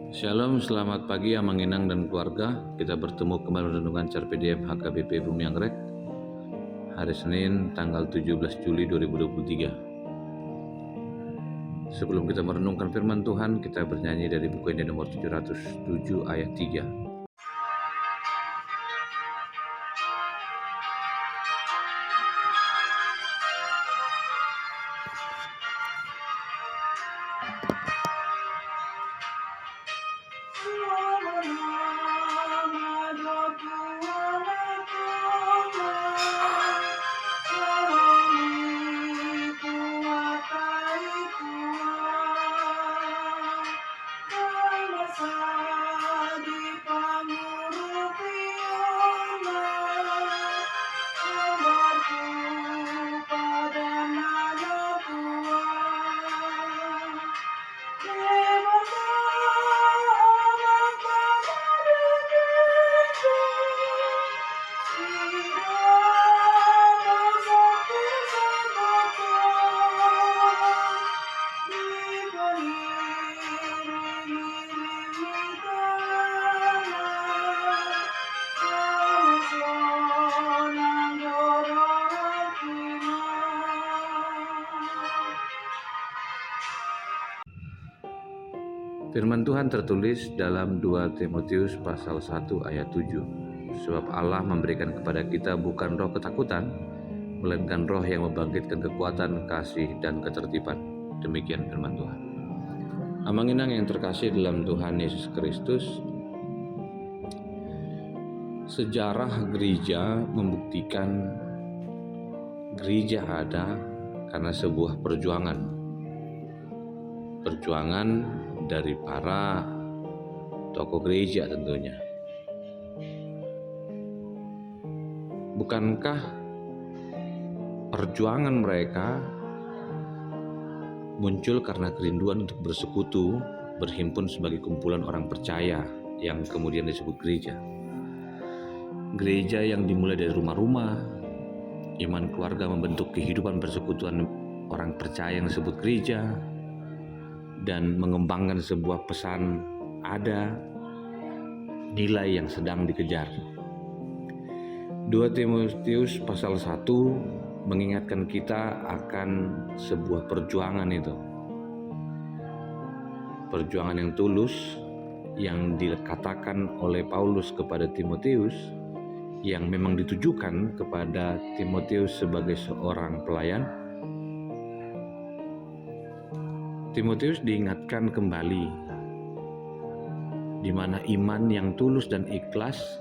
Shalom, selamat pagi Amang Inang dan keluarga. Kita bertemu kembali renungan Carpe Diem HKBP Bumi Anggrek hari Senin tanggal 17 Juli 2023. Sebelum kita merenungkan firman Tuhan, kita bernyanyi dari buku ini nomor 707 ayat 3. Firman Tuhan tertulis dalam 2 Timotius pasal 1 ayat 7. Sebab Allah memberikan kepada kita bukan roh ketakutan, melainkan roh yang membangkitkan kekuatan, kasih, dan ketertiban. Demikian firman Tuhan. Amang Inang yang terkasih dalam Tuhan Yesus Kristus, sejarah gereja membuktikan gereja ada karena sebuah perjuangan dari para tokoh gereja tentunya. Bukankah perjuangan mereka muncul karena kerinduan untuk bersekutu, berhimpun sebagai kumpulan orang percaya yang kemudian disebut gereja. Gereja yang dimulai dari rumah-rumah, iman keluarga membentuk kehidupan persekutuan orang percaya yang disebut gereja, dan mengembangkan sebuah pesan ada nilai yang sedang dikejar. 2 Timotius pasal 1 mengingatkan kita akan sebuah perjuangan itu. Perjuangan yang tulus yang dikatakan oleh Paulus kepada Timotius, yang memang ditujukan kepada Timotius sebagai seorang pelayan. Timotius diingatkan kembali di mana iman yang tulus dan ikhlas,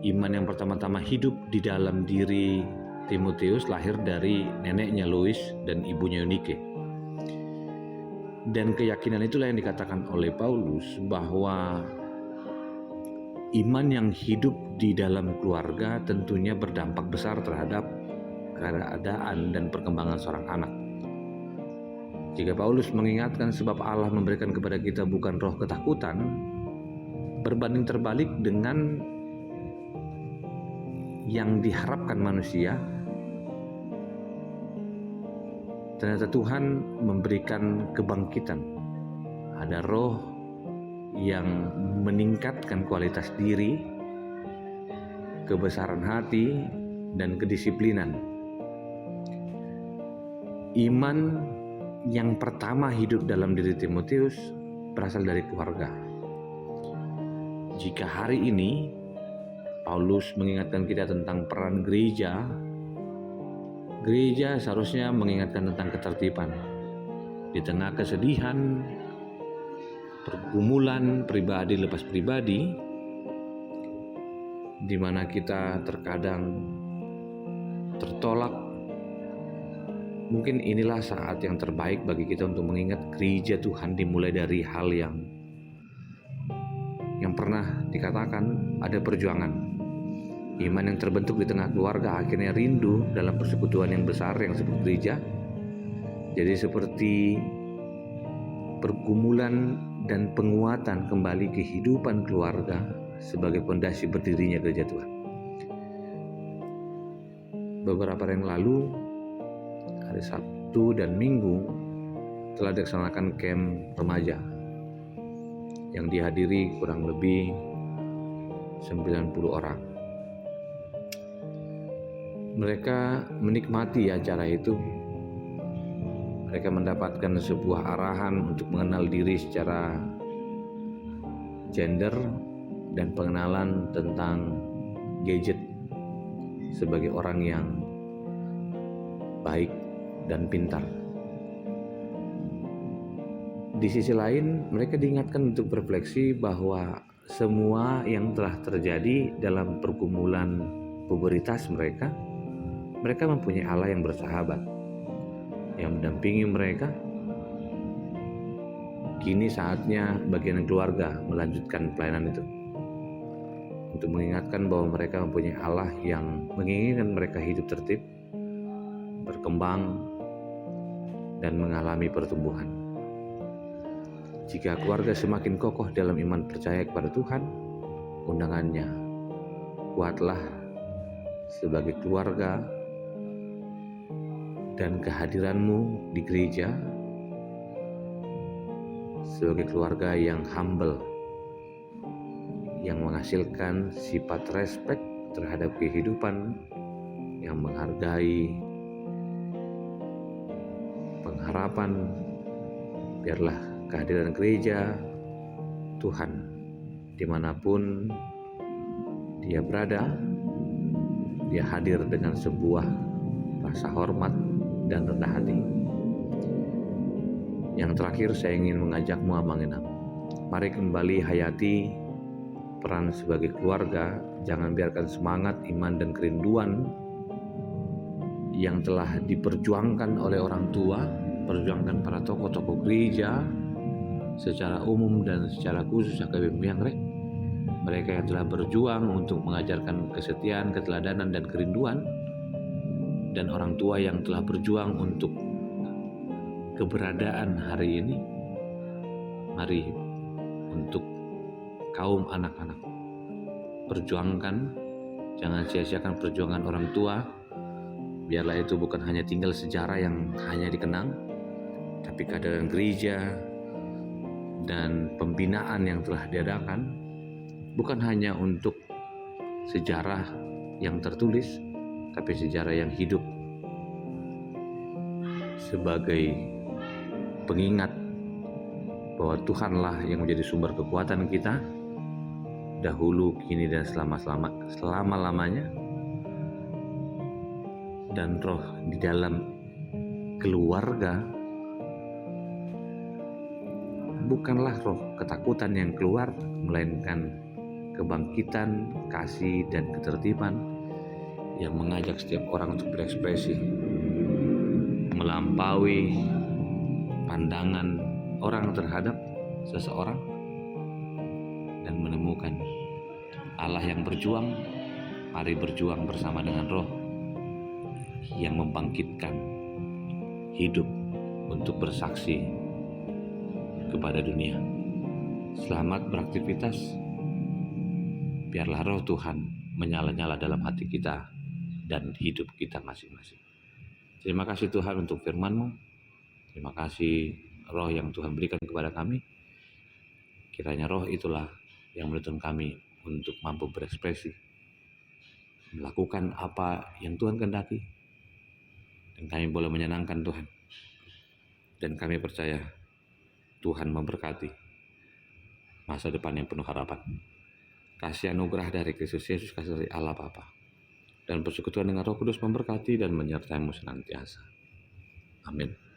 iman yang pertama-tama hidup di dalam diri Timotius lahir dari neneknya Lois dan ibunya Eunike. Dan keyakinan itulah yang dikatakan oleh Paulus bahwa iman yang hidup di dalam keluarga tentunya berdampak besar terhadap keadaan dan perkembangan seorang anak. Jika Paulus mengingatkan sebab Allah memberikan kepada kita bukan roh ketakutan, berbanding terbalik dengan yang diharapkan manusia, ternyata Tuhan memberikan kebangkitan. Ada roh yang meningkatkan kualitas diri, kebesaran hati, dan kedisiplinan. Iman yang pertama hidup dalam diri Timotius berasal dari keluarga. Jika hari ini Paulus mengingatkan kita tentang peran gereja, gereja seharusnya mengingatkan tentang ketertiban. Di tengah kesedihan, pergumulan pribadi lepas pribadi, di mana kita terkadang tertolak, mungkin inilah saat yang terbaik bagi kita untuk mengingat gereja Tuhan dimulai dari hal yang pernah dikatakan ada perjuangan. Iman yang terbentuk di tengah keluarga akhirnya rindu dalam persekutuan yang besar yang disebut gereja. Jadi seperti pergumulan dan penguatan kembali kehidupan keluarga sebagai pondasi berdirinya gereja Tuhan. Beberapa hari yang lalu, hari Sabtu dan Minggu, telah dilaksanakan camp remaja yang dihadiri kurang lebih 90 orang. Mereka menikmati acara itu. Mereka mendapatkan sebuah arahan untuk mengenal diri secara gender dan pengenalan tentang gadget sebagai orang yang baik dan pintar. Di sisi lain, mereka diingatkan untuk berefleksi bahwa semua yang telah terjadi dalam pergumulan pubertas mereka mempunyai Allah yang bersahabat, yang mendampingi mereka. Kini saatnya bagian keluarga melanjutkan pelayanan itu, untuk mengingatkan bahwa mereka mempunyai Allah yang menginginkan mereka hidup tertib, berkembang, dan mengalami pertumbuhan. Jika keluarga semakin kokoh dalam iman percaya kepada Tuhan, undangannya, kuatlah sebagai keluarga, dan kehadiranmu di gereja sebagai keluarga yang humble, yang menghasilkan sifat respek terhadap kehidupan, yang menghargai pengharapan. Biarlah kehadiran gereja Tuhan dimanapun dia berada, dia hadir dengan sebuah rasa hormat dan rendah hati. Yang terakhir, saya ingin mengajakmu amangenam. Mari kembali hayati peran sebagai keluarga. Jangan biarkan semangat, iman, dan kerinduan yang telah diperjuangkan oleh orang tua, perjuangkan para tokoh-tokoh gereja secara umum dan secara khusus AKBP Miangrek. Mereka yang telah berjuang untuk mengajarkan kesetiaan, keteladanan, dan kerinduan, dan orang tua yang telah berjuang untuk keberadaan hari ini. Mari untuk kaum anak-anak, perjuangkan, jangan sia-siakan perjuangan orang tua. Biarlah itu bukan hanya tinggal sejarah yang hanya dikenang, tapi kehadiran gereja dan pembinaan yang telah diadakan bukan hanya untuk sejarah yang tertulis, tapi sejarah yang hidup sebagai pengingat bahwa Tuhanlah yang menjadi sumber kekuatan kita dahulu, kini, dan selama-lamanya. Dan roh di dalam keluarga bukanlah roh ketakutan yang keluar, melainkan kebangkitan, kasih, dan ketertiban yang mengajak setiap orang untuk berekspresi, melampaui pandangan orang terhadap seseorang, dan menemukan Allah yang berjuang. Mari berjuang bersama dengan roh yang membangkitkan hidup untuk bersaksi kepada dunia. Selamat beraktivitas. Biarlah roh Tuhan menyala-nyala dalam hati kita dan hidup kita masing-masing. Terima kasih Tuhan untuk firman-Mu. Terima kasih roh yang Tuhan berikan kepada kami. Kiranya roh itulah yang menuntun kami untuk mampu berekspresi, melakukan apa yang Tuhan kehendaki, dan kami boleh menyenangkan Tuhan. Dan kami percaya Tuhan memberkati masa depan yang penuh harapan. Kasih anugerah dari Kristus Yesus, kasih dari Allah Bapa, dan persekutuan dengan Roh Kudus memberkati dan menyertai-Mu senantiasa. Amin.